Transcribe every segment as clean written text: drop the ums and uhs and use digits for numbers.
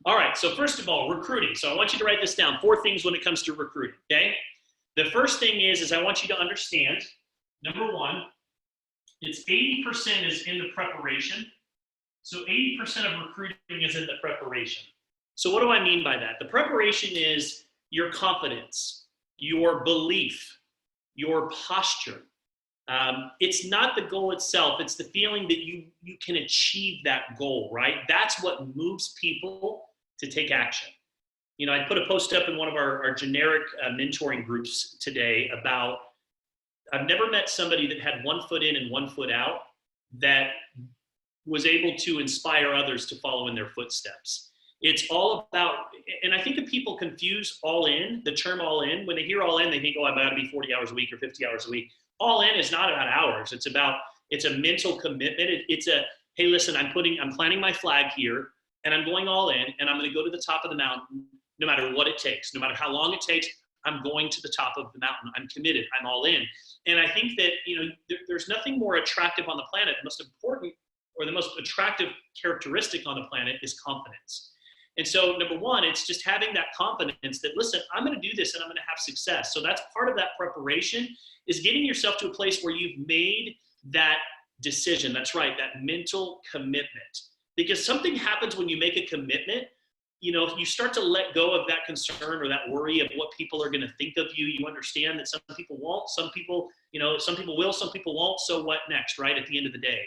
All right, so first of all, recruiting. So I want you to write this down, 4 things when it comes to recruiting, okay? The first thing is I want you to understand, number 1, it's 80% is in the preparation. So 80% of recruiting is in the preparation. So what do I mean by that? The preparation is your confidence, your belief, your posture. It's not the goal itself. It's the feeling that you can achieve that goal, right? That's what moves people to take action. You know, I put a post up in one of our generic mentoring groups today about, I've never met somebody that had 1 foot in and 1 foot out that was able to inspire others to follow in their footsteps. It's all about, and I think that people confuse all in, the term all in. When they hear all in, they think, oh, I've got to be 40 hours a week or 50 hours a week. All in is not about hours. It's a mental commitment. It's a, hey, listen, I'm planting my flag here and I'm going all in and I'm going to go to the top of the mountain no matter what it takes, no matter how long it takes. I'm going to the top of the mountain. I'm committed. I'm all in. And I think that, you know, there's nothing more attractive on the planet. The most important or the most attractive characteristic on the planet is confidence. And so number 1, it's just having that confidence that, listen, I'm going to do this and I'm going to have success. So that's part of that preparation, is getting yourself to a place where you've made that decision. That's right, that mental commitment. Because something happens when you make a commitment. You know, you start to let go of that concern or that worry of what people are going to think of you. You understand that some people won't, some people will, some people won't. So what next, right? At the end of the day,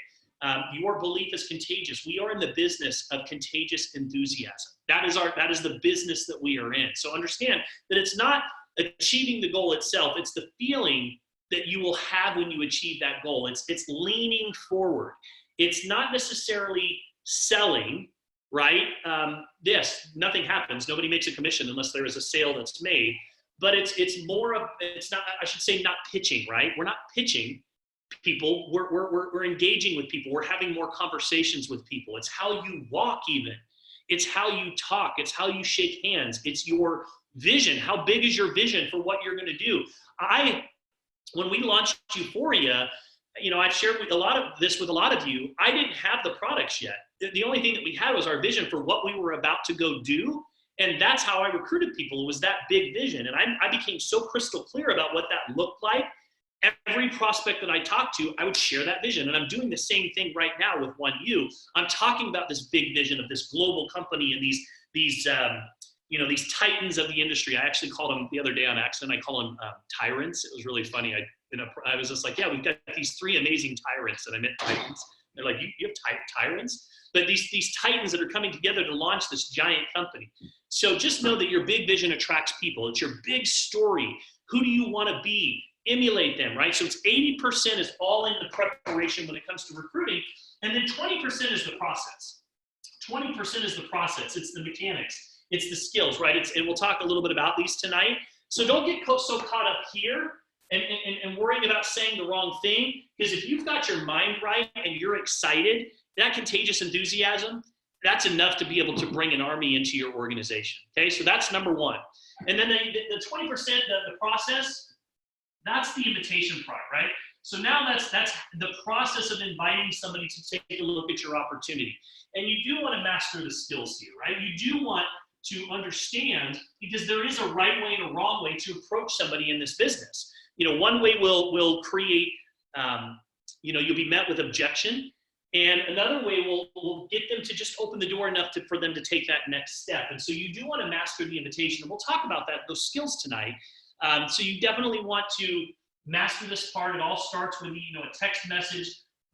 your belief is contagious. We are in the business of contagious enthusiasm. That is the business that we are in. So understand that it's not achieving the goal itself. It's the feeling that you will have when you achieve that goal. It's leaning forward. It's not necessarily selling, right? Yes, nothing happens. Nobody makes a commission unless there is a sale that's made. But it's more of, it's not, I should say, not pitching, right? We're not pitching people. We're engaging with people. We're having more conversations with people. It's how you walk even. It's how you talk. It's how you shake hands. It's your vision. How big is your vision for what you're going to do? When we launched Euphoria, you know, I've shared a lot of this with a lot of you. I didn't have the products yet. The only thing that we had was our vision for what we were about to go do. And that's how I recruited people, was that big vision. And I became so crystal clear about what that looked like. Every prospect that I talked to, I would share that vision. And I'm doing the same thing right now with 1U. I'm talking about this big vision of this global company and these titans of the industry. I actually called them the other day on accident. I call them tyrants. It was really funny. I was just like, yeah, we've got these 3 amazing tyrants, and I meant titans. They're like, you have tyrants? But these titans that are coming together to launch this giant company. So just know that your big vision attracts people. It's your big story. Who do you want to be? Emulate them, right? So it's 80% is all in the preparation when it comes to recruiting, and then 20% is the process. 20% is the process. It's the mechanics. It's the skills, right? And we'll talk a little bit about these tonight. So don't get so caught up here and worrying about saying the wrong thing, because if you've got your mind right and you're excited, that contagious enthusiasm, that's enough to be able to bring an army into your organization. Okay, so that's number 1. And then the 20%, the process, that's the invitation part, right? So now that's the process of inviting somebody to take a look at your opportunity. And you do want to master the skills here, right? You do want to understand, because there is a right way and a wrong way to approach somebody in this business. You know, one way will create, you'll be met with objection. And another way will get them to just open the door enough for them to take that next step. And so you do want to master the invitation. And we'll talk about those skills tonight. So you definitely want to master this part. It all starts with, a text message,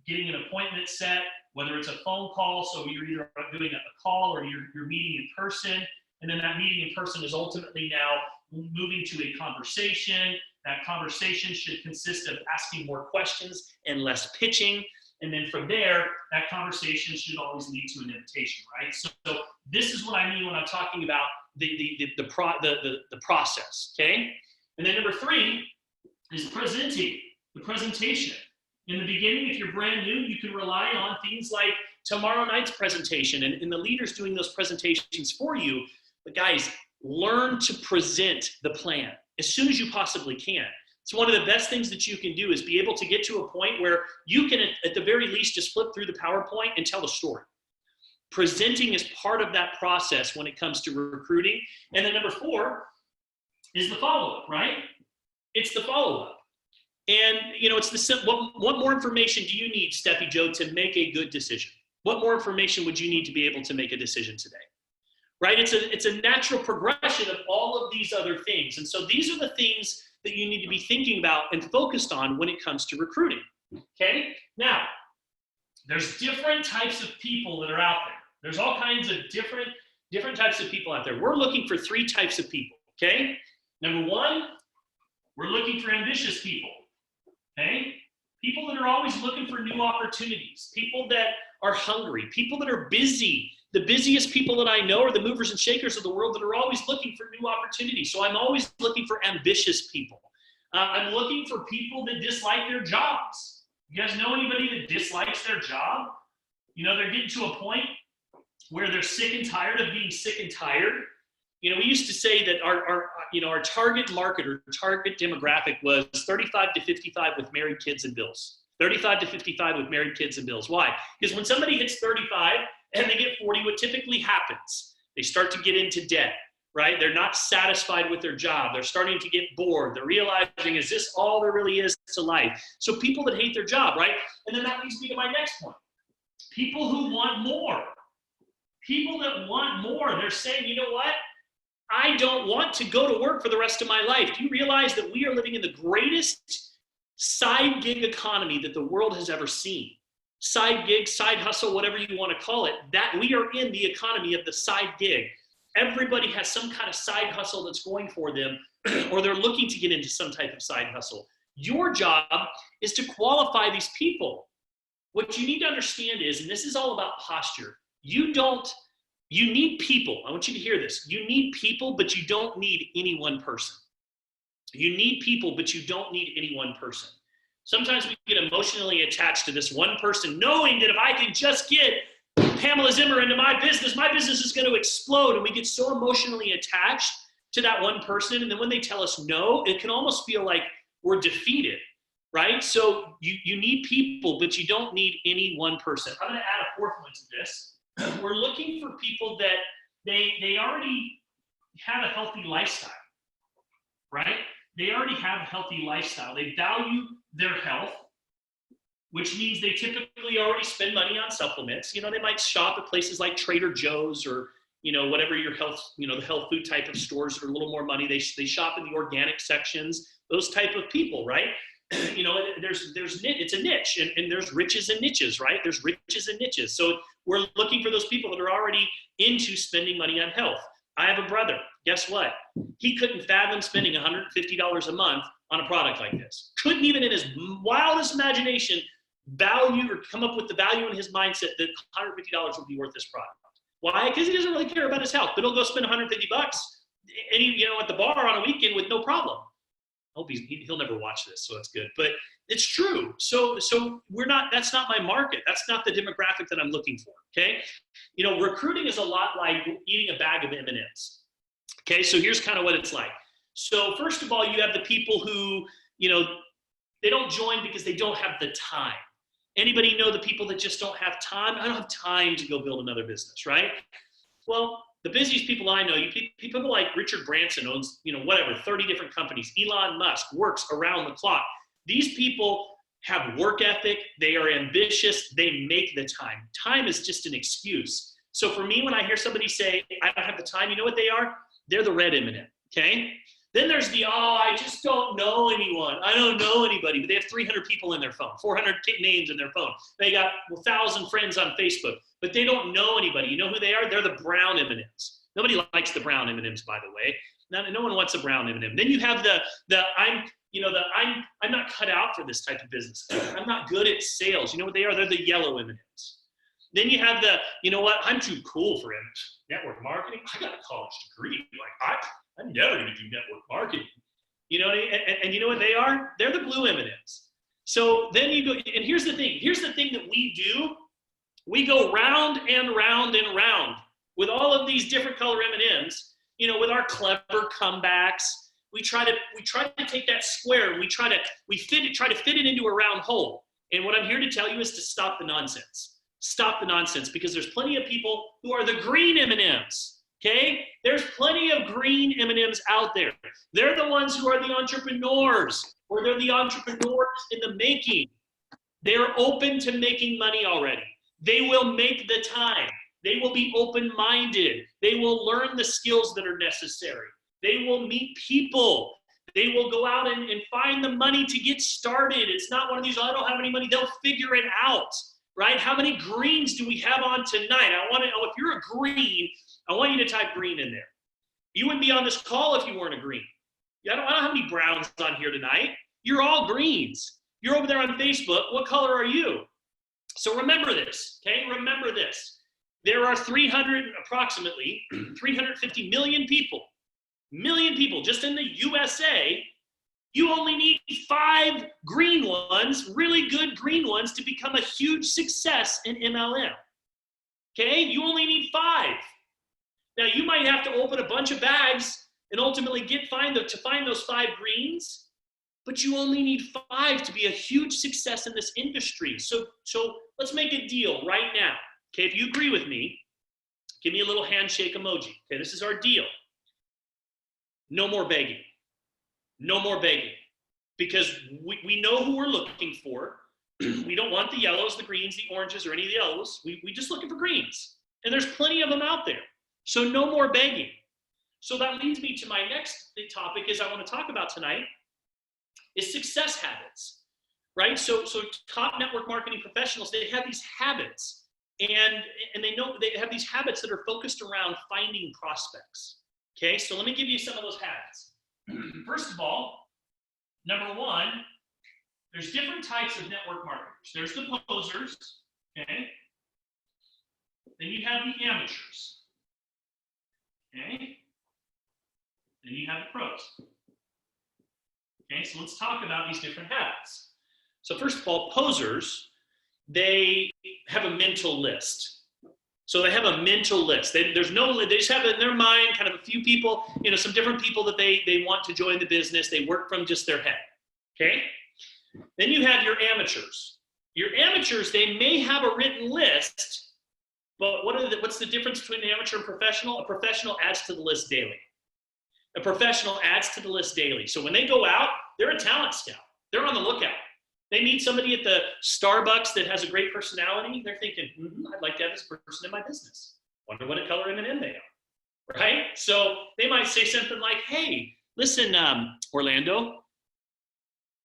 getting an appointment set, whether it's a phone call. So you're either doing a call or you're meeting in person. And then that meeting in person is ultimately now moving to a conversation. That conversation should consist of asking more questions and less pitching. And then from there, that conversation should always lead to an invitation, right? So this is what I mean when I'm talking about the process, okay? And then number 3 is presenting, the presentation. In the beginning, if you're brand new, you can rely on things like tomorrow night's presentation and the leaders doing those presentations for you. But guys, learn to present the plan as soon as you possibly can. It's one of the best things that you can do, is be able to get to a point where you can, at the very least, just flip through the PowerPoint and tell the story. presenting is part of that process when it comes to recruiting. And then number 4 is the follow-up, right? It's the follow-up. And, it's what more information do you need, Steffi Joe, to make a good decision? What more information would you need to be able to make a decision today? Right? It's a natural progression of all of these other things. And so these are the things that you need to be thinking about and focused on when it comes to recruiting. Okay? Now, there's different types of people that are out there. There's all kinds of different types of people out there. We're looking for 3 types of people. Okay? Number 1, we're looking for ambitious people. Okay? People that are always looking for new opportunities. People that are hungry. People that are busy. The busiest people that I know are the movers and shakers of the world that are always looking for new opportunities. So I'm always looking for ambitious people. I'm looking for people that dislike their jobs. You guys know anybody that dislikes their job? They're getting to a point where they're sick and tired of being sick and tired. We used to say that our target market or target demographic was 35 to 55 with married kids and bills. 35 to 55 with married kids and bills. Why? Because when somebody hits 35 and they get 40, what typically happens? They start to get into debt, right? They're not satisfied with their job. They're starting to get bored. They're realizing, is this all there really is to life? So people that hate their job, right? And then that leads me to my next point. People who want more. People that want more. They're saying, you know what? I don't want to go to work for the rest of my life. Do you realize that we are living in the greatest side gig economy that the world has ever seen? Side gig, side hustle, whatever you want to call it, that we are in the economy of the side gig. Everybody has some kind of side hustle that's going for them, or they're looking to get into some type of side hustle. Your job is to qualify these people. What you need to understand is, and this is all about posture, you need people. I want you to hear this. You need people, but you don't need any one person. You need people, but you don't need any one person. Sometimes we get emotionally attached to this one person, knowing that if I can just get Pamela Zimmer into my business is going to explode. And we get so emotionally attached to that one person. And then when they tell us no, it can almost feel like we're defeated, right? So you need people, but you don't need any one person. I'm going to add a 4th one to this. We're looking for people that they already have a healthy lifestyle, right? They already have a healthy lifestyle. They value their health, which means they typically already spend money on supplements. They might shop at places like Trader Joe's or, whatever your health, the health food type of stores that are a little more money. They shop in the organic sections, those type of people, right? It's a niche, and there's riches and niches, right? There's riches and niches. So we're looking for those people that are already into spending money on health. I have a brother. Guess what? He couldn't fathom spending $150 a month on a product like this. Couldn't even in his wildest imagination value or come up with the value in his mindset that $150 would be worth this product. Why? Because he doesn't really care about his health, but he'll go spend $150 at the bar on a weekend with no problem. I hope he'll never watch this, so it's good. But it's true. So that's not my market. That's not the demographic that I'm looking for, okay? Recruiting is a lot like eating a bag of M&Ms. Okay, so here's kind of what it's like. So first of all, you have the people who, they don't join because they don't have the time. Anybody know the people that just don't have time? I don't have time to go build another business, right? Well, the busiest people I know, people like Richard Branson owns, 30 different companies. Elon Musk works around the clock. These people have work ethic. They are ambitious. They make the time. Time is just an excuse. So for me, when I hear somebody say, I don't have the time, you know what they are? They're the red M&M, okay? Then there's I just don't know anyone. I don't know anybody, but they have 300 people in their phone, 400 names in their phone. They got 1,000 friends on Facebook, but they don't know anybody. You know who they are? They're the brown M&Ms. Nobody likes the brown M&Ms, by the way. No one wants a brown M&M. Then you have I'm not cut out for this type of business. I'm not good at sales. You know what they are? They're the yellow M&Ms. Then you have I'm too cool for network marketing. I got a college degree. I'm never going to do network marketing. And you know what they are? They're the blue M&Ms. So then you go, and here's the thing. Here's the thing that we do. We go round and round and round with all of these different color M&Ms, with our clever comebacks. We try to take that square and try to fit it into a round hole. And what I'm here to tell you is to stop the nonsense. Stop the nonsense, because there's plenty of people who are the green M&Ms, okay? There's plenty of green M&Ms out there. They're the ones who are the entrepreneurs, or they're the entrepreneurs in the making. They're open to making money already. They will make the time. They will be open-minded. They will learn the skills that are necessary. They will meet people. They will go out and find the money to get started. It's not one of these, oh, I don't have any money. They'll figure it out, right? How many greens do we have on tonight? I want to know, if you're a green, I want you to type green in there. You wouldn't be on this call if you weren't a green. I don't have any browns on here tonight. You're all greens. You're over there on Facebook. What color are you? So remember this, okay? Remember this. There are approximately 350 million people just in the USA. You only need 5 green ones, really good green ones, to become a huge success in MLM. Okay, you only need 5. Now you might have to open a bunch of bags and ultimately find those 5 greens, but you only need 5 to be a huge success in this industry. So let's make a deal right now. Okay, if you agree with me, give me a little handshake emoji. Okay, this is our deal. No more begging. No more begging. Because we know who we're looking for. We don't want the yellows, the greens, the oranges, or any of the yellows. We just looking for greens. And there's plenty of them out there. So no more begging. So that leads me to my next topic is I want to talk about tonight is success habits, right? So top network marketing professionals, they have these habits. And they know they have these habits that are focused around finding prospects. Okay, so let me give you some of those habits. First of all, number 1, there's different types of network marketers. There's the posers, okay? Then you have the amateurs, okay? Then you have the pros. Okay, so let's talk about these different habits. So first of all, posers, they have a mental list. So they have a mental list. They just have in their mind kind of a few people, some different people that they want to join the business. They work from just their head, okay? Then you have your amateurs. Your amateurs, they may have a written list, but what's the difference between an amateur and professional? A professional adds to the list daily. A professional adds to the list daily. So when they go out, they're a talent scout. They're on the lookout. They meet somebody at the Starbucks that has a great personality. They're thinking, I'd like to have this person in my business. Wonder what color M&M they are, right? So they might say something like, hey, listen, Orlando,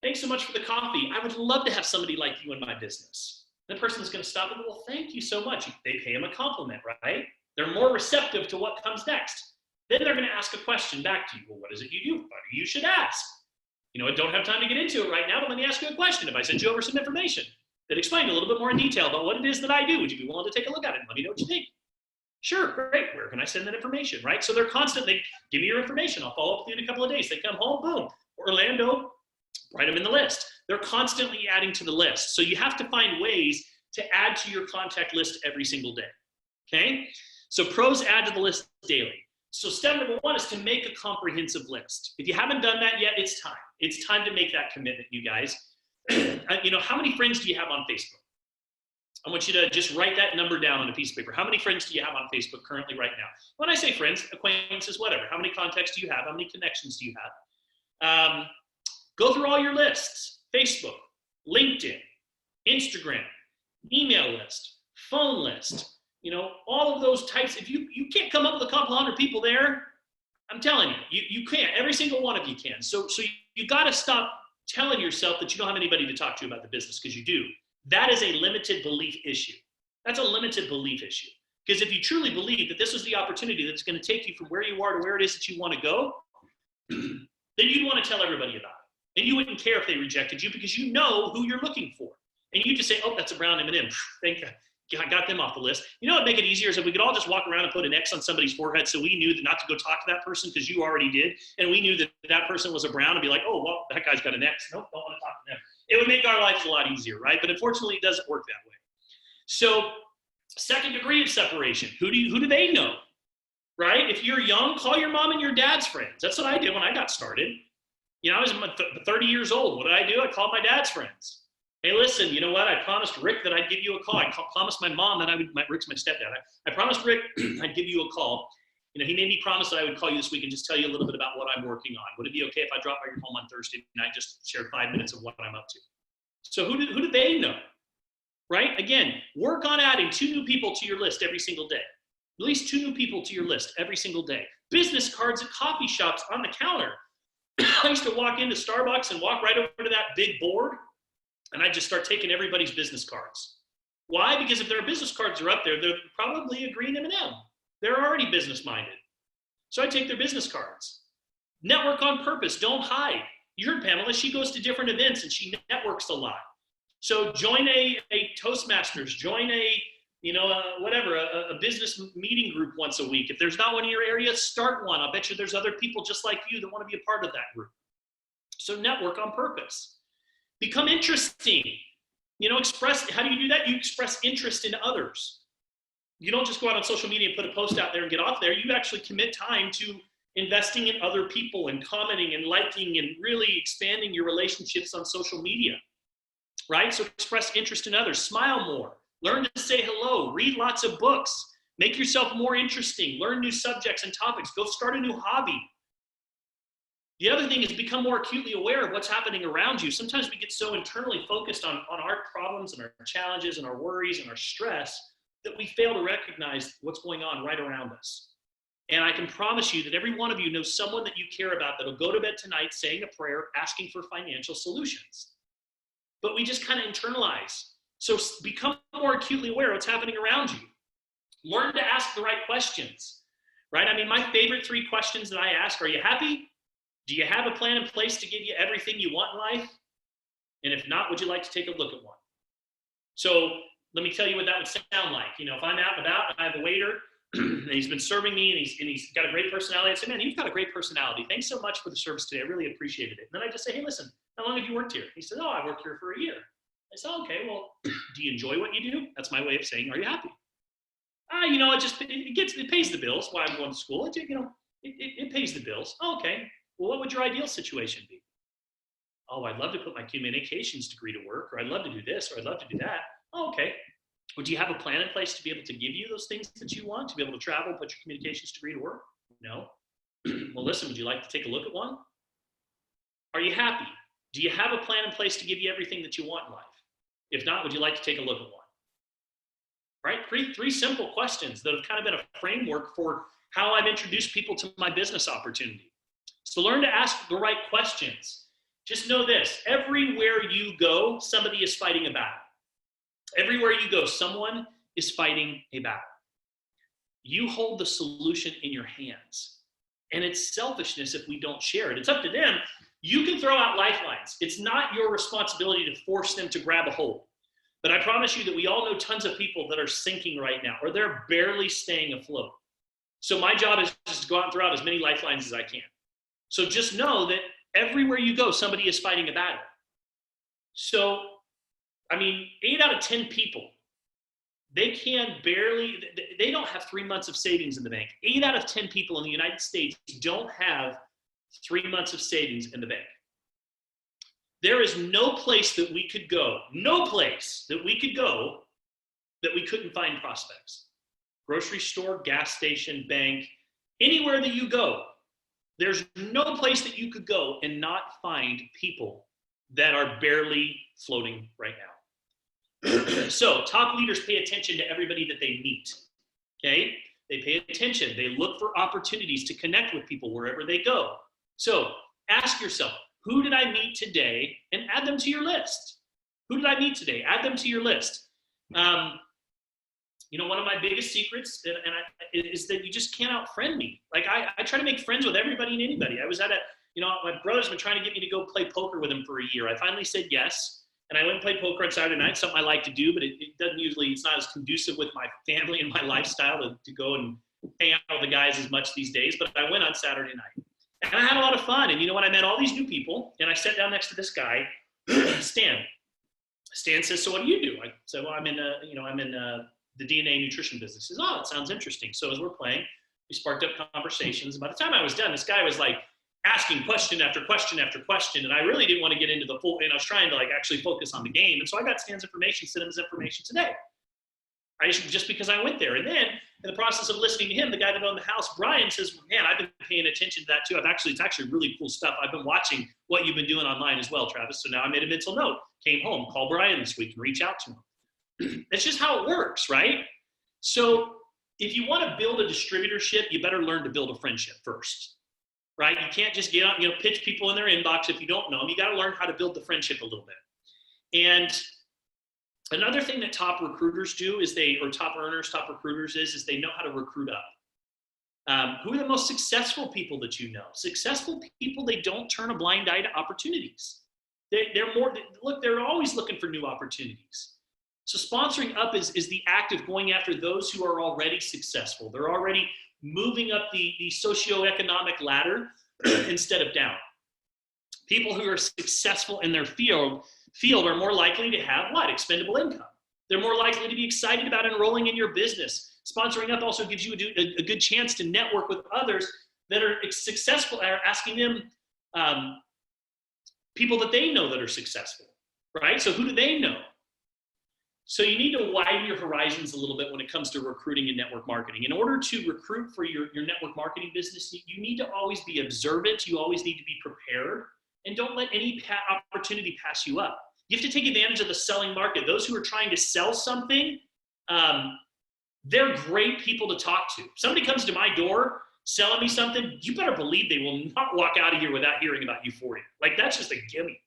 thanks so much for the coffee. I would love to have somebody like you in my business. The person's going to stop and go, well, thank you so much. They pay them a compliment, right? They're more receptive to what comes next. Then they're going to ask a question back to you. Well, what is it you do? What you should ask? I don't have time to get into it right now, but let me ask you a question. If I sent you over some information that explained a little bit more in detail about what it is that I do, would you be willing to take a look at it and let me know what you think? Sure, great. Where can I send that information, right? So they're constantly, give me your information. I'll follow up with you in a couple of days. They come home, boom. Orlando, write them in the list. They're constantly adding to the list. So you have to find ways to add to your contact list every single day, okay? So pros add to the list daily. So step number 1 is to make a comprehensive list. If you haven't done that yet, it's time. It's time to make that commitment, you guys. How many friends do you have on Facebook? I want you to just write that number down on a piece of paper. How many friends do you have on Facebook currently right now? When I say friends, acquaintances, whatever. How many contacts do you have? How many connections do you have? Go through all your lists. Facebook, LinkedIn, Instagram, email list, phone list. All of those types. If you can't come up with a couple hundred people there, I'm telling you, you can't. Every single one of you can. So you got to stop telling yourself that you don't have anybody to talk to about the business, because you do. That is a limited belief issue. That's a limited belief issue. Because if you truly believe that this is the opportunity that's going to take you from where you are to where it is that you want to go, then you'd want to tell everybody about it. And you wouldn't care if they rejected you, because you know who you're looking for. And you just say, oh, that's a brown M&M. Thank God. I got them off the list. You know what would make it easier is if we could all just walk around and put an X on somebody's forehead, so we knew not to go talk to that person because you already did, and we knew that person was a brown, and be like, oh, well, that guy's got an X. Nope, don't want to talk to them. It would make our lives a lot easier, right? But unfortunately, it doesn't work that way. So second degree of separation. Who do they know, right? If you're young, call your mom and your dad's friends. That's what I did when I got started. I was 30 years old. What did I do? I called my dad's friends. Hey, listen, you know what? I promised Rick that I'd give you a call. I promised my mom that Rick's my stepdad. I promised Rick I'd give you a call. You know, he made me promise that I would call you this week and just tell you a little bit about what I'm working on. Would it be okay if I drop by your home on Thursday night, just share 5 minutes of what I'm up to? So who do they know, right? Again, work on adding 2 new people to your list every single day. At least 2 new people to your list every single day. Business cards at coffee shops on the counter. I used to walk into Starbucks and walk right over to that big board, and I just start taking everybody's business cards. Why? Because if their business cards are up there, they're probably a green M&M. They're already business minded. So I take their business cards. Network on purpose, don't hide. You heard Pamela, she goes to different events and she networks a lot. So join a Toastmasters, join a business meeting group once a week. If there's not one in your area, start one. I'll bet you there's other people just like you that want to be a part of that group. So network on purpose. Become interesting. How do you do that? You express interest in others. You don't just go out on social media and put a post out there and get off there. You actually commit time to investing in other people and commenting and liking and really expanding your relationships on social media, right? So express interest in others. Smile more. Learn to say hello. Read lots of books. Make yourself more interesting. Learn new subjects and topics. Go start a new hobby. The other thing is become more acutely aware of what's happening around you. Sometimes we get so internally focused on our problems and our challenges and our worries and our stress that we fail to recognize what's going on right around us. And I can promise you that every one of you knows someone that you care about that'll go to bed tonight saying a prayer, asking for financial solutions. But we just kind of internalize. So become more acutely aware of what's happening around you. Learn to ask the right questions, right? I mean, my favorite 3 questions that I ask, are you happy? Do you have a plan in place to give you everything you want in life? And if not, would you like to take a look at one? So let me tell you what that would sound like. If I'm out and about and I have a waiter and he's been serving me and he's got a great personality, I say, man, you've got a great personality. Thanks so much for the service today. I really appreciated it. And then I just say, hey, listen, how long have you worked here? He said, oh, I worked here for a year. I said, okay, well, do you enjoy what you do? That's my way of saying, are you happy? It pays the bills while I'm going to school. It pays the bills. Oh, okay. Well, what would your ideal situation be? Oh, I'd love to put my communications degree to work, or I'd love to do this, or I'd love to do that. Oh, okay. Well, do you have a plan in place to be able to give you those things that you want, to be able to travel, put your communications degree to work? No. Well, listen, would you like to take a look at one? Are you happy? Do you have a plan in place to give you everything that you want in life? If not, would you like to take a look at one? Right? Three simple questions that have kind of been a framework for how I've introduced people to my business opportunity. So learn to ask the right questions. Just know this, everywhere you go, somebody is fighting a battle. Everywhere you go, someone is fighting a battle. You hold the solution in your hands. And it's selfishness if we don't share it. It's up to them. You can throw out lifelines. It's not your responsibility to force them to grab a hold. But I promise you that we all know tons of people that are sinking right now, or they're barely staying afloat. So my job is just to go out and throw out as many lifelines as I can. So just know that everywhere you go, somebody is fighting a battle. So, 8 out of 10 people, they don't have 3 months of savings in the bank. 8 out of 10 people in the United States don't have 3 months of savings in the bank. There is no place that we could go, that we couldn't find prospects. Grocery store, gas station, bank, anywhere that you go, there's no place that you could go and not find people that are barely floating right now. So top leaders pay attention to everybody that they meet, okay? They pay attention. They look for opportunities to connect with people wherever they go. So ask yourself, who did I meet today? And add them to your list. Who did I meet today? Add them to your list. One of my biggest secrets is that you just can't out-friend me. Like I try to make friends with everybody and anybody. I was at my brother's been trying to get me to go play poker with him for a year. I finally said yes. And I went and played poker on Saturday night, something I like to do, but it's not as conducive with my family and my lifestyle to go and hang out with the guys as much these days. But I went on Saturday night. And I had a lot of fun. And I met all these new people, and I sat down next to this guy, Stan. Stan says, so what do you do? I said, well, I'm in the DNA nutrition business. He says, oh, it sounds interesting. So as we're playing, we sparked up conversations. And by the time I was done, this guy was like asking question after question after question, and I really didn't want to get into the full, and I was trying to like actually focus on the game, and so I got Stan's information, sent him his information today. Just because I went there. And then in the process of listening to him, the guy that owned the house, Brian, says, man, I've been paying attention to that too. It's actually really cool stuff. I've been watching what you've been doing online as well, Travis. So now I made a mental note, came home, call Brian this week and reach out to him. That's just how it works, right? So if you want to build a distributorship, you better learn to build a friendship first, right? You can't just get on, pitch people in their inbox if you don't know them. You got to learn how to build the friendship a little bit. And another thing that top recruiters do is top recruiters is they know how to recruit up. Who are the most successful people that you know? Successful people, they don't turn a blind eye to opportunities. They're always looking for new opportunities. So sponsoring up is the act of going after those who are already successful. They're already moving up the socioeconomic ladder instead of down. People who are successful in their field are more likely to have what? Expendable income. They're more likely to be excited about enrolling in your business. Sponsoring up also gives you a good chance to network with others that are successful, are asking them people that they know that are successful, right? So who do they know? So you need to widen your horizons a little bit when it comes to recruiting and network marketing. In order to recruit for your network marketing business, you need to always be observant. You always need to be prepared. And don't let any opportunity pass you up. You have to take advantage of the selling market. Those who are trying to sell something, they're great people to talk to. If somebody comes to my door selling me something, you better believe they will not walk out of here without hearing about Euphoria. Like, that's just a gimme.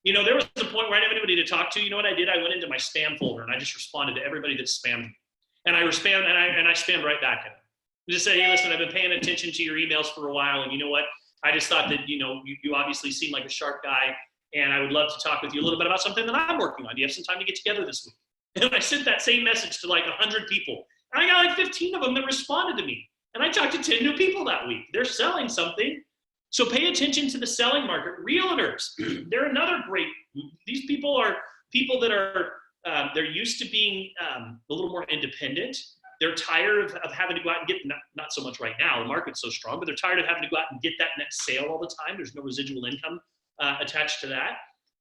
There was a point where I didn't have anybody to talk to. You know what I did? I went into my spam folder and I just responded to everybody that spammed me. And I spammed right back at them. Just say, hey, listen, I've been paying attention to your emails for a while, and you know what? I just thought that, you obviously seem like a sharp guy, and I would love to talk with you a little bit about something that I'm working on. Do you have some time to get together this week? And I sent that same message to like 100 people. And I got like 15 of them that responded to me. And I talked to 10 new people that week. They're selling something. So pay attention to the selling market. Realtors, they're another great, these people are people that are, they're used to being a little more independent. They're tired of having to go out and get, not so much right now, the market's so strong, but they're tired of having to go out and get that next sale all the time. There's no residual income attached to that.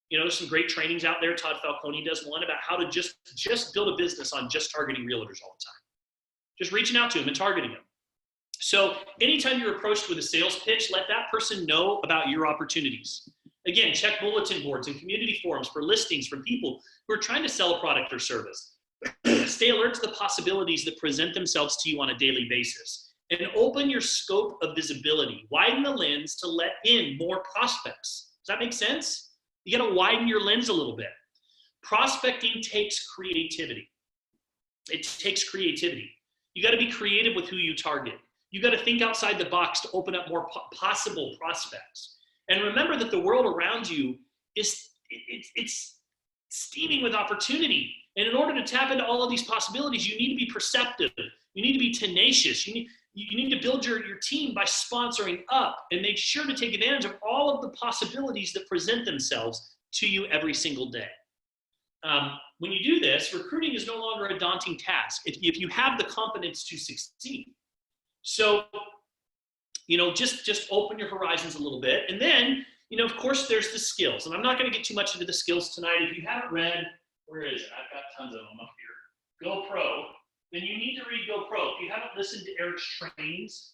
There's some great trainings out there. Todd Falcone does one about how to just build a business on just targeting realtors all the time. Just reaching out to them and targeting them. So anytime you're approached with a sales pitch, let that person know about your opportunities. Again, check bulletin boards and community forums for listings from people who are trying to sell a product or service. Stay alert to the possibilities that present themselves to you on a daily basis. And open your scope of visibility. Widen the lens to let in more prospects. Does that make sense? You got to widen your lens a little bit. Prospecting takes creativity. It takes creativity. You got to be creative with who you target. You got to think outside the box to open up more possible prospects. And remember that the world around you it's steaming with opportunity. And in order to tap into all of these possibilities, you need to be perceptive. You need to be tenacious. You need to build your team by sponsoring up and make sure to take advantage of all of the possibilities that present themselves to you every single day. When you do this, recruiting is no longer a daunting task if you have the confidence to succeed. So, just open your horizons a little bit. And then, of course, there's the skills. And I'm not going to get too much into the skills tonight. If you haven't read, where is it? I've got tons of them up here. GoPro. Then you need to read GoPro. If you haven't listened to Eric's trainings,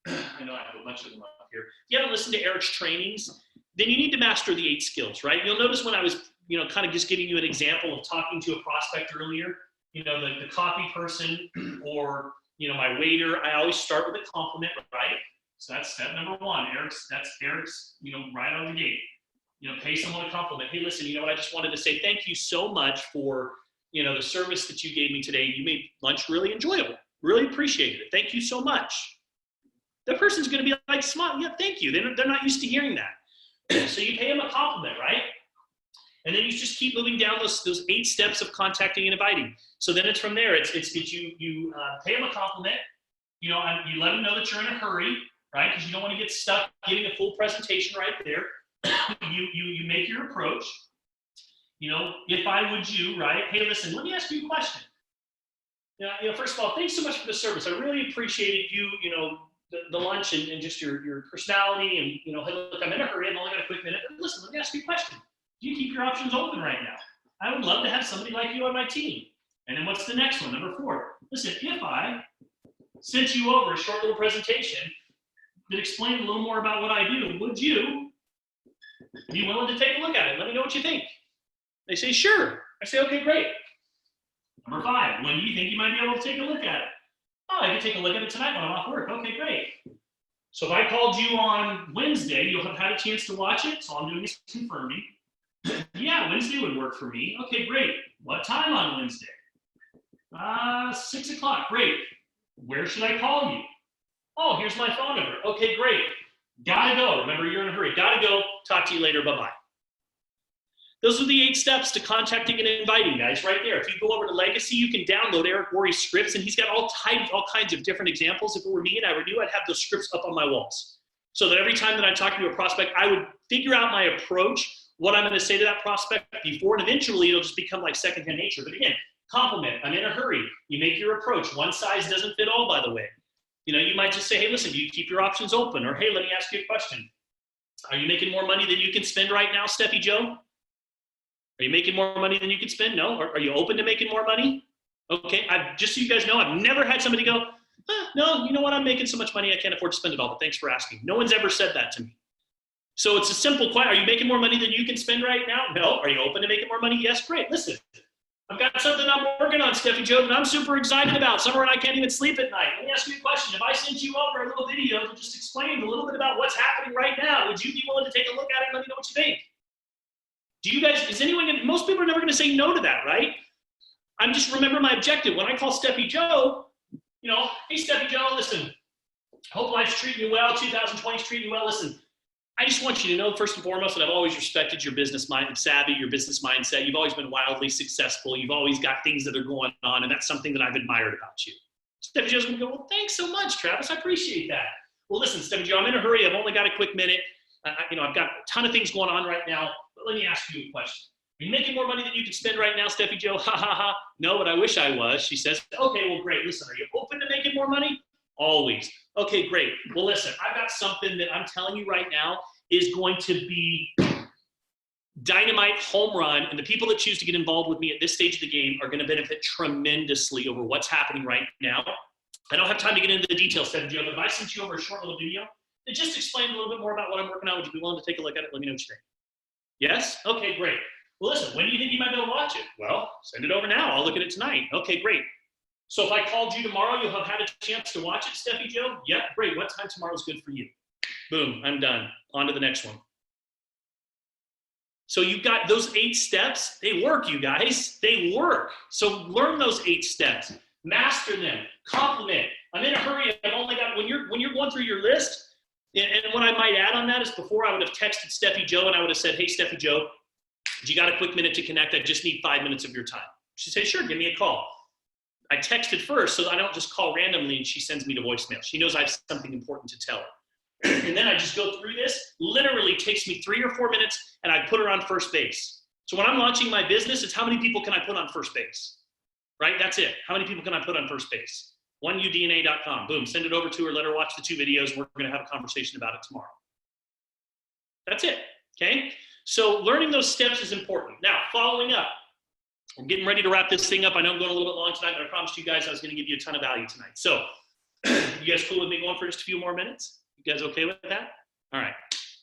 I know I have a bunch of them up here. If you haven't listened to Eric's trainings, then you need to master the 8 skills, right? You'll notice when I was, kind of just giving you an example of talking to a prospect earlier, the coffee person or, my waiter, I always start with a compliment, right? So that's step number 1. That's Eric's, right on the gate. Pay someone a compliment. Hey, listen, what? I just wanted to say thank you so much for, the service that you gave me today. You made lunch really enjoyable. Really appreciated it. Thank you so much. The person's going to be like, smile. Yeah, thank you. They're not used to hearing that. So you pay them a compliment, right? And then you just keep moving down those 8 steps of contacting and inviting. So then it's from there. It's you pay them a compliment. You let them know that you're in a hurry, right? Because you don't want to get stuck giving a full presentation right there. You make your approach. If I would you, right? Hey, listen, let me ask you a question. First of all, thanks so much for the service. I really appreciated you, the lunch and just your personality and, you know, hey, look, I'm in a hurry. I've only got a quick minute. But listen, let me ask you a question. Do you keep your options open right now? I would love to have somebody like you on my team. And then what's the next one? Number 4. Listen, if I sent you over a short little presentation that explained a little more about what I do, would you be willing to take a look at it? Let me know what you think. They say, sure. I say, okay, great. Number 5, when do you think you might be able to take a look at it? Oh, I can take a look at it tonight when I'm off work. Okay, great. So if I called you on Wednesday, you'll have had a chance to watch it. So all I'm doing is confirming. Yeah, Wednesday would work for me. Okay, great. What time on Wednesday? 6 o'clock. Great. Where should I call you? Oh, here's my phone number. Okay, great. Gotta go. Remember, you're in a hurry. Gotta go. Talk to you later. Bye-bye. Those are the 8 steps to contacting and inviting, guys, right there. If you go over to Legacy, you can download Eric Worre's scripts, and he's got all kinds of different examples. If it were me and I were you, I'd have those scripts up on my walls. So that every time that I'm talking to a prospect, I would figure out my approach, what I'm going to say to that prospect before, and eventually it'll just become like secondhand nature. But again, compliment. I'm in a hurry. You make your approach. One size doesn't fit all, by the way. You know, you might just say, hey, listen, do you keep your options open? Or, hey, let me ask you a question. Are you making more money than you can spend right now, Steffi Joe? Are you making more money than you can spend? No. Are you open to making more money? Okay. Just so you guys know, I've never had somebody go, no, you know what? I'm making so much money, I can't afford to spend it all, but thanks for asking. No one's ever said that to me. So it's a simple question. Are you making more money than you can spend right now? No. Are you open to making more money? Yes. Great. Listen, I've got something I'm working on, Steffi Joe, that I'm super excited about. Summer and I can't even sleep at night. Let me ask you a question. If I sent you over a little video that just explained a little bit about what's happening right now, would you be willing to take a look at it and let me know what you think? Do you guys, is anyone, most people are never going to say no to that, right? I'm just remember my objective. When I call Steffi Joe, you know, hey, Steffi Joe, listen, hope life's treating you well, 2020 is treating you well. Listen, I just want you to know, first and foremost, that I've always respected your business mind, savvy, your business mindset. You've always been wildly successful. You've always got things that are going on, and that's something that I've admired about you. Steffi Joe's going to go, well, thanks so much, Travis. I appreciate that. Well, listen, Steffi Joe, I'm in a hurry. I've only got a quick minute. I've got a ton of things going on right now. But let me ask you a question. Are you making more money than you can spend right now, Steffi Joe? Ha, ha, ha. No, but I wish I was. She says, okay, well, great. Listen, are you open to making more money? Always. Okay, great. Well, listen, I've got something that I'm telling you right now is going to be dynamite home run, and the people that choose to get involved with me at this stage of the game are going to benefit tremendously over what's happening right now. I don't have time to get into the details, Steffi Joe, but if I sent you over a short little video that just explained a little bit more about what I'm working on, would you be willing to take a look at it? Let me know what you think. Yes? Okay, great. Well, listen, when do you think you might be able to watch it? Well, send it over now. I'll look at it tonight. Okay, great. So if I called you tomorrow, you'll have had a chance to watch it, Steffi Joe? Yep, great. What time tomorrow is good for you? Boom, I'm done. On to the next one. So you've got those 8 steps. They work, you guys. They work. So learn those 8 steps. Master them. Compliment. I'm in a hurry. I've only got, when you're going through your list, and what I might add on that is before I would have texted Steffi Joe and I would have said, hey, Steffi Joe, you got a quick minute to connect? I just need 5 minutes of your time. She said, sure, give me a call. I texted first so I don't just call randomly and she sends me to voicemail. She knows I have something important to tell her. And then I just go through this. Literally takes me 3 or 4 minutes and I put her on first base. So when I'm launching my business, it's how many people can I put on first base? Right? That's it. How many people can I put on first base? 1udna.com. Boom. Send it over to her. Let her watch the 2 videos. We're going to have a conversation about it tomorrow. That's it. Okay? So learning those steps is important. Now, following up. We're getting ready to wrap this thing up. I know I'm going a little bit long tonight, but I promised you guys I was going to give you a ton of value tonight. So you guys cool with me going for just a few more minutes? You guys okay with that? All right.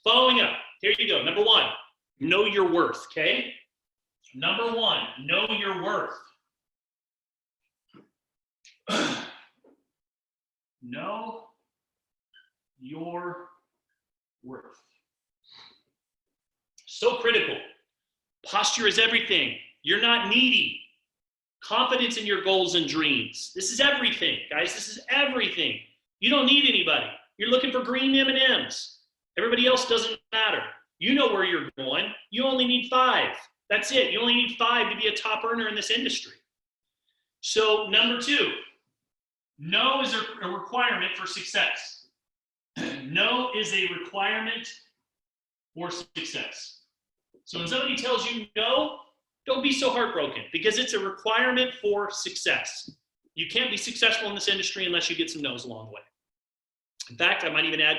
Following up. Here you go. Number 1, know your worth. Okay? Number 1, know your worth. Know your worth. So critical. Posture is everything. You're not needy. Confidence in your goals and dreams. This is everything, guys. This is everything. You don't need anybody. You're looking for green M&Ms. Everybody else doesn't matter. You know where you're going. You only need 5. That's it. You only need 5 to be a top earner in this industry. So number 2, no is a requirement for success. No is a requirement for success. So when somebody tells you no, don't be so heartbroken because it's a requirement for success. You can't be successful in this industry unless you get some no's along the way. In fact, I might even add,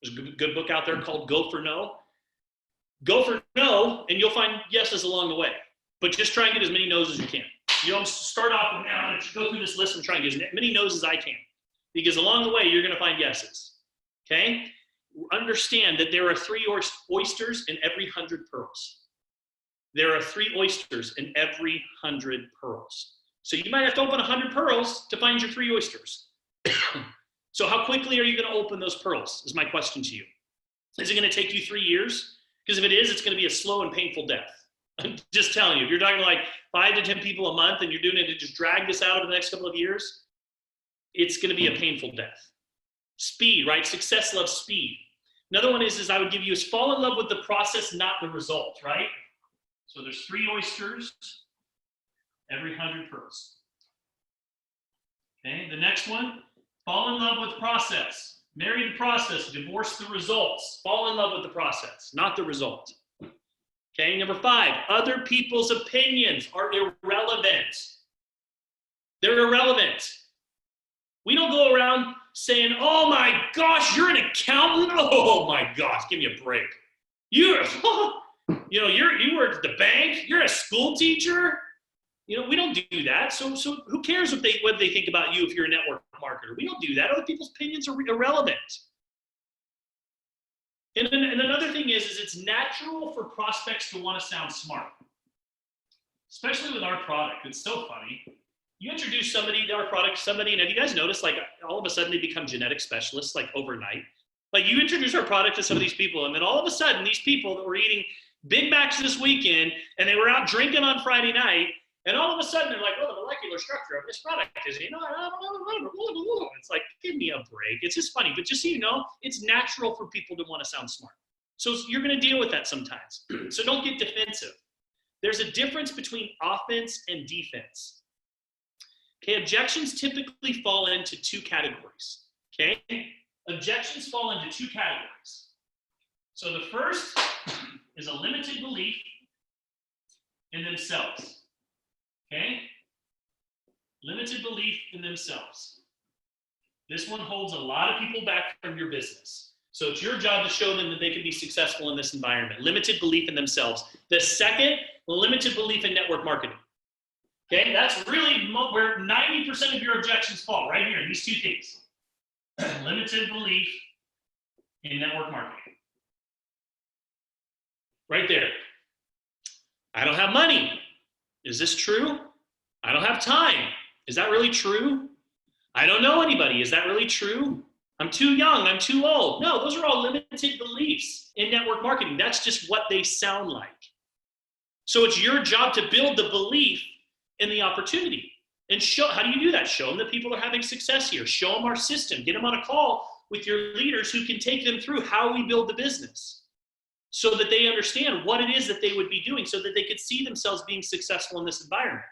there's a good book out there called Go for No. Go for no, and you'll find yeses along the way. But just try and get as many no's as you can. You don't start off with, now I'm going to go through this list and try and get as many no's as I can. Because along the way, you're going to find yeses. Okay? Understand that there are 3 oysters in every 100 pearls. There are 3 oysters in every 100 pearls. So you might have to open 100 pearls to find your 3 oysters. So how quickly are you going to open those pearls is my question to you. Is it going to take you 3 years? Because if it is, it's going to be a slow and painful death. I'm just telling you, if you're talking like 5 to 10 people a month and you're doing it to just drag this out over the next couple of years, it's going to be a painful death. Speed, right? Success loves speed. Another one is I would give you is fall in love with the process, not the result, right? So there's 3 oysters every 100 pearls. Okay, the next one, fall in love with process. Marry the process, divorce the results. Fall in love with the process, not the result. Okay, number 5, other people's opinions are irrelevant. They're irrelevant. We don't go around saying, oh my gosh, you're an accountant? Oh my gosh, give me a break. You work at the bank, you're a school teacher. We don't do that. So who cares what they think about you if you're a network marketer? We don't do that. Other people's opinions are irrelevant. And another thing is it's natural for prospects to want to sound smart, especially with our product. It's so funny. You introduce our product to somebody, and have you guys noticed, like, all of a sudden they become genetic specialists, like, overnight? Like, you introduce our product to some of these people, and then all of a sudden these people that were eating Big Macs this weekend, and they were out drinking on Friday night, and all of a sudden they're like, oh, the molecular structure of this product is, it's like, give me a break. It's just funny, but just so you know, it's natural for people to want to sound smart. So you're going to deal with that sometimes. So don't get defensive. There's a difference between offense and defense. Okay, objections typically fall into 2 categories. Okay, objections fall into 2 categories. So the first is a limited belief in themselves. Okay? Limited belief in themselves. This one holds a lot of people back from your business. So it's your job to show them that they can be successful in this environment. Limited belief in themselves. The second, limited belief in network marketing. Okay? That's really where 90% of your objections fall, right here, these 2 things. Limited belief in network marketing. Right there. I don't have money. Is this true? I don't have time. Is that really true? I don't know anybody. Is that really true? I'm too young. I'm too old. No, those are all limited beliefs in network marketing. That's just what they sound like. So it's your job to build the belief in the opportunity. And how do you do that? Show them that people are having success here. Show them our system. Get them on a call with your leaders who can take them through how we build the business, so that they understand what it is that they would be doing, so that they could see themselves being successful in this environment.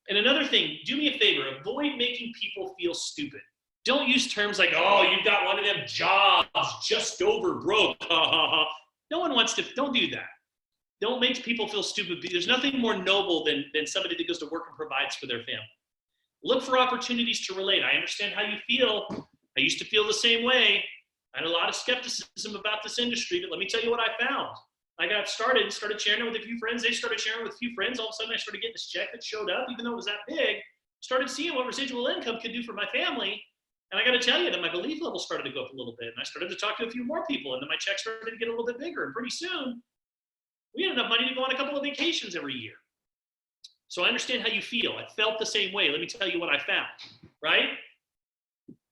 And another thing, do me a favor, avoid making people feel stupid. Don't use terms like, oh, you've got one of them jobs, just over broke, ha ha ha. No one wants to, don't do that. Don't make people feel stupid. There's nothing more noble than somebody that goes to work and provides for their family. Look for opportunities to relate. I understand how you feel. I used to feel the same way. I had a lot of skepticism about this industry, but let me tell you what I found. I got started sharing it with a few friends. They started sharing it with a few friends. All of a sudden, I started getting this check that showed up, even though it was that big. Started seeing what residual income could do for my family. And I got to tell you that my belief level started to go up a little bit. And I started to talk to a few more people. And then my check started to get a little bit bigger. And pretty soon, we had enough money to go on a couple of vacations every year. So I understand how you feel. I felt the same way. Let me tell you what I found, right?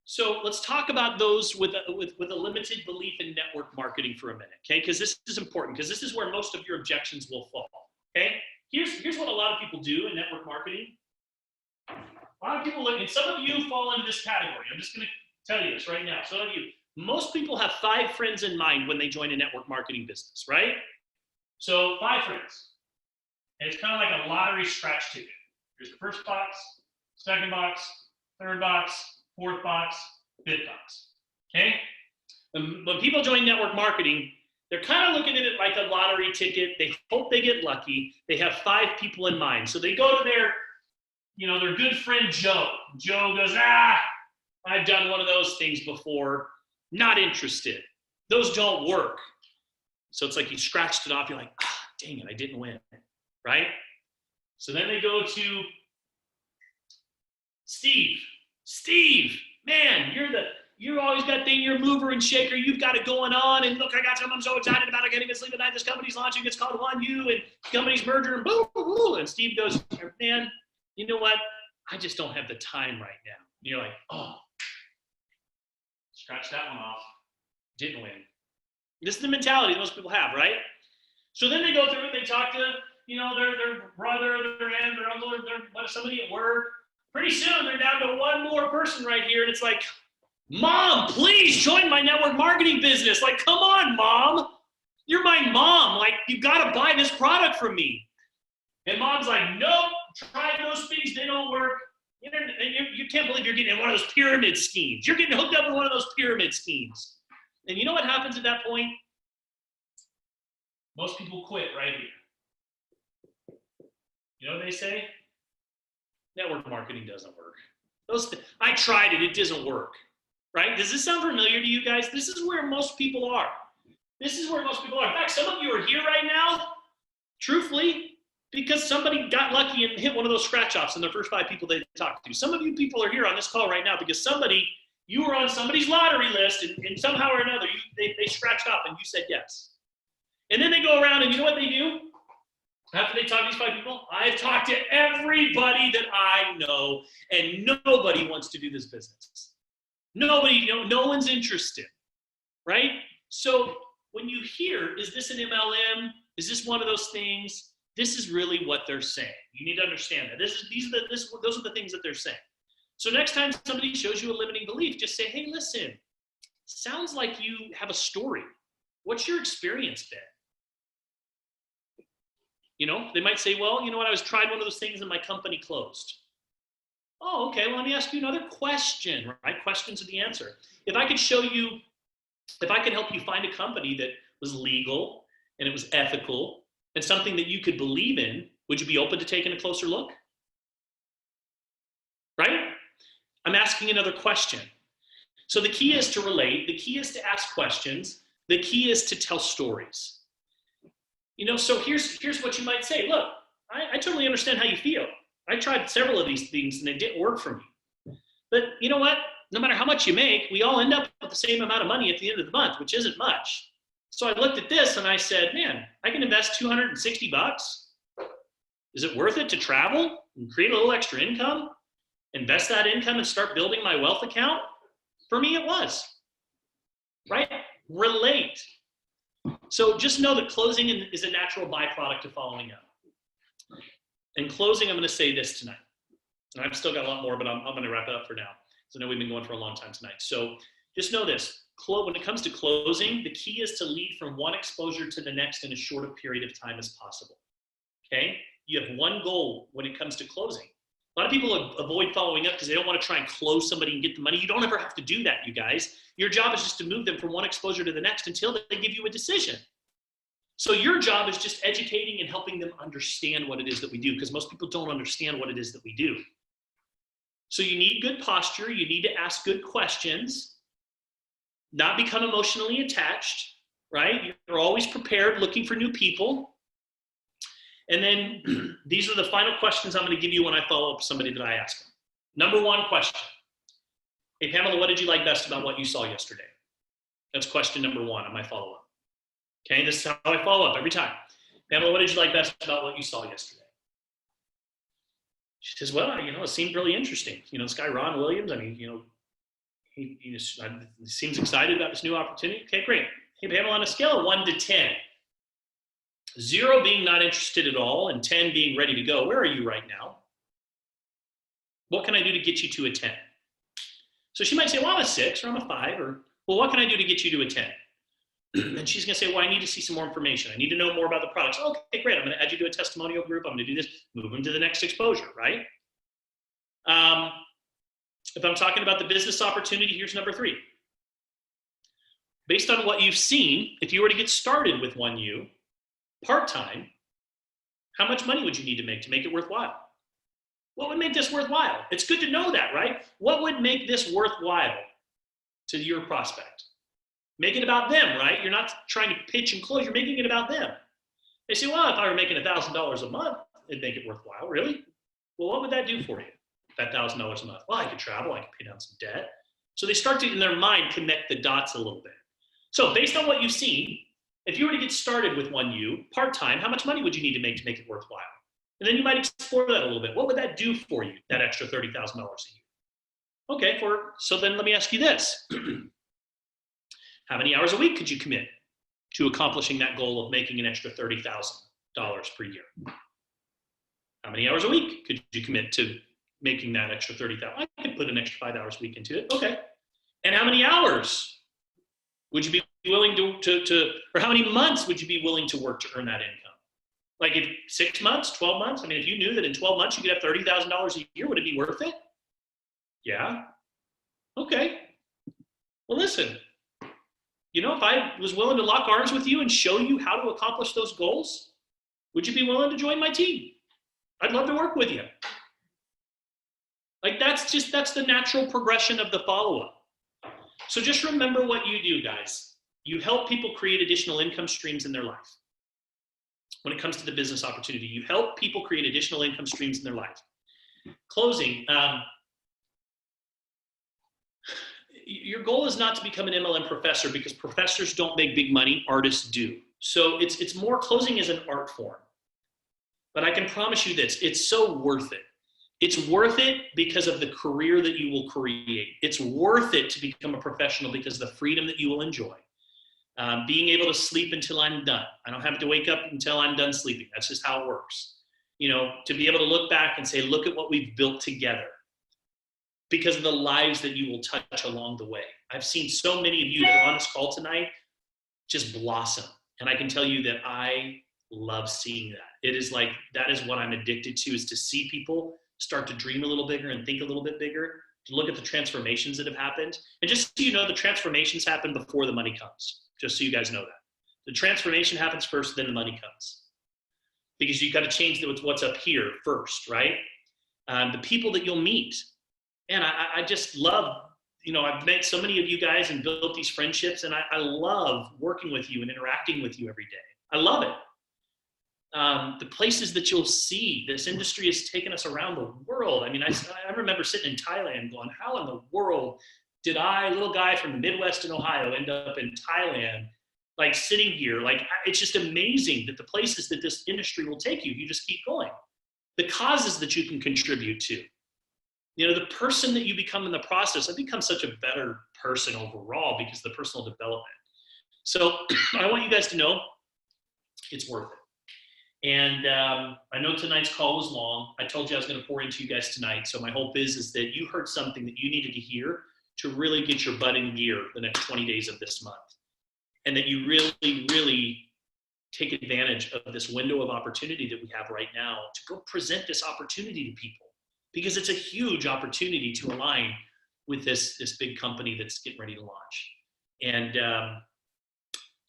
So let's talk about those with a limited belief in network marketing for a minute, okay? Because this is important, because this is where most of your objections will fall, okay? Here's what a lot of people do in network marketing. A lot of people look, and some of you fall into this category. I'm just going to tell you this right now. Some of you, most people have 5 friends in mind when they join a network marketing business, right? So 5 friends. And it's kind of like a lottery scratch ticket. Here's the first box, second box, third box, 4th box, 5th box, okay? When people join network marketing, they're kind of looking at it like a lottery ticket. They hope they get lucky. They have 5 people in mind. So they go to their good friend Joe. Joe goes, I've done one of those things before. not interested. Those don't work. So it's like you scratched it off. You're like, dang it, I didn't win, right? So then they go to Steve. Steve, man, you always got your mover and shaker. You've got it going on. And look, I got something I'm so excited about. I can't even sleep at night. This company's launching. It's called One You, and the company's merger, and boom, boom. And Steve goes, man, you know what? I just don't have the time right now. And you're like, oh, scratch that one off. Didn't win. This is the mentality most people have, right? So then they go through it. They talk to, their brother, their aunt, their uncle, their somebody at work. Pretty soon, they're down to one more person right here, and it's like, Mom, please join my network marketing business. Like, come on, Mom. You're my mom. Like, you got to buy this product from me. And Mom's like, nope, try those things. They don't work. You can't believe you're getting in one of those pyramid schemes. You're getting hooked up in one of those pyramid schemes. And you know what happens at that point? Most people quit right here. You know what they say? Network marketing doesn't work. I tried it. It doesn't work. Right? Does this sound familiar to you guys? This is where most people are. This is where most people are. In fact, some of you are here right now, truthfully, because somebody got lucky and hit one of those scratch-offs in the first 5 people they talked to. Some of you people are here on this call right now because you were on somebody's lottery list, and somehow or another, they scratched off and you said yes. And then they go around, and you know what they do? After they talk to these 5 people, I've talked to everybody that I know, and nobody wants to do this business. Nobody, no one's interested, right? So when you hear, is this an MLM? Is this one of those things? This is really what they're saying. You need to understand that. Those are the things that they're saying. So next time somebody shows you a limiting belief, just say, hey, listen, sounds like you have a story. What's your experience been? They might say, well, you know what, I tried one of those things and my company closed. Oh, okay, well, let me ask you another question, right? Questions are the answer. If I could help you find a company that was legal and it was ethical and something that you could believe in, would you be open to taking a closer look? Right? I'm asking another question. So the key is to relate. The key is to ask questions. The key is to tell stories. So here's what you might say. Look, I totally understand how you feel. I tried several of these things and they didn't work for me. But you know what? No matter how much you make, we all end up with the same amount of money at the end of the month, which isn't much. So I looked at this and I said, man, I can invest $260. Is it worth it to travel and create a little extra income, invest that income and start building my wealth account? For me, it was, right? Relate. So just know that closing is a natural byproduct of following up. In closing, I'm going to say this tonight. And I've still got a lot more, but I'm going to wrap it up for now. So I know we've been going for a long time tonight. So just know this. When it comes to closing, the key is to lead from one exposure to the next in as short a period of time as possible. Okay? You have one goal when it comes to closing. A lot of people avoid following up because they don't want to try and close somebody and get the money. You don't ever have to do that, you guys. Your job is just to move them from one exposure to the next until they give you a decision. So your job is just educating and helping them understand what it is that we do, because most people don't understand what it is that we do. So you need good posture. You need to ask good questions, not become emotionally attached, right? You're always prepared, looking for new people. And then these are the final questions I'm going to give you when I follow up with somebody that I ask them. Number 1 question. Hey, Pamela, what did you like best about what you saw yesterday? That's question number 1 on my follow-up. Okay, this is how I follow up every time. Pamela, what did you like best about what you saw yesterday? She says, well, it seemed really interesting. This guy, Ron Williams, he seems excited about this new opportunity. Okay, great. Hey, Pamela, on a scale of 1 to 10, 0 being not interested at all and 10 being ready to go, where are you right now? What can I do to get you to a 10? So she might say, well, I'm a 6 or I'm a 5, or, well, what can I do to get you to a 10? And she's going to say, well, I need to see some more information. I need to know more about the products. Okay, great. I'm going to add you to a testimonial group. I'm going to do this, move them to the next exposure, right? If I'm talking about the business opportunity, here's number 3. Based on what you've seen, if you were to get started with One You part-time, how much money would you need to make it worthwhile? What would make this worthwhile? It's good to know that, right? What would make this worthwhile to your prospect? Make it about them, right? You're not trying to pitch and close. You're making it about them. They say, well, if I were making $1,000 a month, it'd make it worthwhile. Really? Well, what would that do for you? That $1,000 a month? Well, I could travel. I could pay down some debt. So they start to, in their mind, connect the dots a little bit. So based on what you've seen, if you were to get started with 1U part-time, how much money would you need to make it worthwhile? And then you might explore that a little bit. What would that do for you, that extra $30,000 a year? Okay, so then let me ask you this. How many hours a week could you commit to accomplishing that goal of making an extra $30,000 per year? How many hours a week could you commit to making that extra $30,000? I could put an extra 5 hours a week into it. Okay. And how many hours would you be willing to or how many months would you be willing to work to earn that income? Like if 6 months, 12 months? I mean, if you knew that in 12 months you could have $30,000 a year, would it be worth it? Yeah. Okay. Well, listen, you know, if I was willing to lock arms with you and show you how to accomplish those goals, would you be willing to join my team? I'd love to work with you. Like that's the natural progression of the follow-up. So just remember what you do, guys. You help people create additional income streams in their life. When it comes to the business opportunity, you help people create additional income streams in their life. Closing, your goal is not to become an MLM professor because professors don't make big money, artists do. So it's more, closing is an art form. But I can promise you this, it's so worth it. It's worth it because of the career that you will create. It's worth it to become a professional because of the freedom that you will enjoy. Being able to sleep until I'm done. I don't have to wake up until I'm done sleeping. That's just how it works. You know, to be able to look back and say, look at what we've built together because of the lives that you will touch along the way. I've seen so many of you that are on this call tonight just blossom. And I can tell you that I love seeing that. It is like, that is what I'm addicted to, is to see people start to dream a little bigger and think a little bit bigger, to look at the transformations that have happened. And just so you know, the transformations happen before the money comes, just so you guys know that. The transformation happens first, then the money comes. Because you've got to change what's up here first, right? The people that you'll meet. And I just love, you know, I've met so many of you guys and built these friendships, and I love working with you and interacting with you every day. I love it. The places that you'll see, this industry has taken us around the world. I mean, I remember sitting in Thailand going, how in the world did I, little guy from the Midwest in Ohio, end up in Thailand, like sitting here? Like, it's just amazing that the places that this industry will take you, you just keep going. The causes that you can contribute to. You know, the person that you become in the process, I've become such a better person overall because of the personal development. So I want you guys to know it's worth it. And I know tonight's call was long. I told you I was going to pour into you guys tonight. So my hope is that you heard something that you needed to hear to really get your butt in gear the next 20 days of this month. And that you really, really take advantage of this window of opportunity that we have right now to go present this opportunity to people. Because it's a huge opportunity to align with this big company that's getting ready to launch. And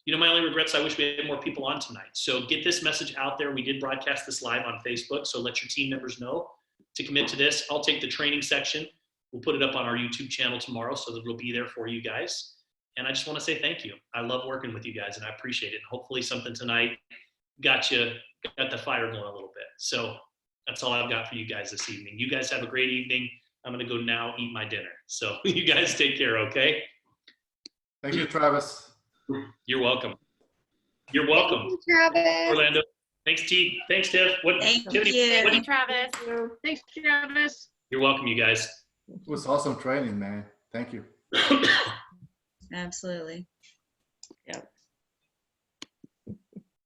you know, my only regrets, I wish we had more people on tonight. So get this message out there. We did broadcast this live on Facebook, so let your team members know to commit to this. I'll take the training section. We'll put it up on our YouTube channel tomorrow so that it'll be there for you guys. And I just want to say thank you. I love working with you guys, and I appreciate it. And hopefully something tonight got the fire going a little bit. So that's all I've got for you guys this evening. You guys have a great evening. I'm going to go now eat my dinner. So you guys take care, okay? Thank you, Travis. You're welcome. You're welcome. Thank you, Travis. Orlando. Thanks, T. Thanks, Tiff. Thank you. Thank you, Travis. Thanks, Travis. You're welcome, you guys. It was awesome training, man. Thank you. Absolutely. Yep.